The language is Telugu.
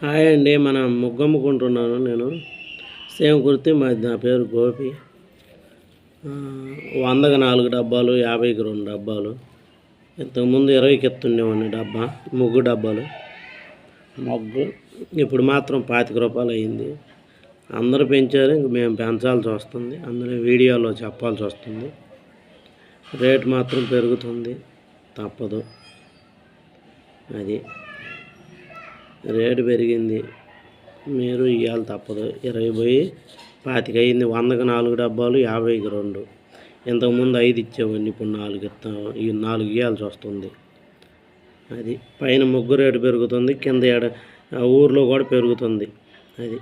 హాయ్ అండి. ముగ్గు అమ్ముకుంటున్నాను నేను. సేమ్ కుర్తి మాది. నా పేరు గోపి. 100కి 4 డబ్బాలు, 50కి 2 డబ్బాలు. ఇంతకుముందు 20కి ఎత్తుండేవాడిని డబ్బా, ముగ్గు డబ్బాలు. ముగ్గు ఇప్పుడు మాత్రం 25 రూపాయలు అయింది. అందరూ పెంచారు, ఇంక మేము పెంచాల్సి వస్తుంది. అందులో వీడియోలో చెప్పాల్సి వస్తుంది. రేటు మాత్రం పెరుగుతుంది, తప్పదు. అది రేటు పెరిగింది, మీరు ఇవ్వాలి తప్పదు. 20 పోయి 25 అయింది. 100కి 4 డబ్బాలు, 50కి 2. ఇంతకుముందు 5 ఇచ్చేవాడిని, ఇప్పుడు 4 ఇస్తాం. ఈ 4 ఇవ్వాల్సి వస్తుంది. అది పైన ముగ్గు రేటు పెరుగుతుంది, కింద ఊర్లో కూడా పెరుగుతుంది. అది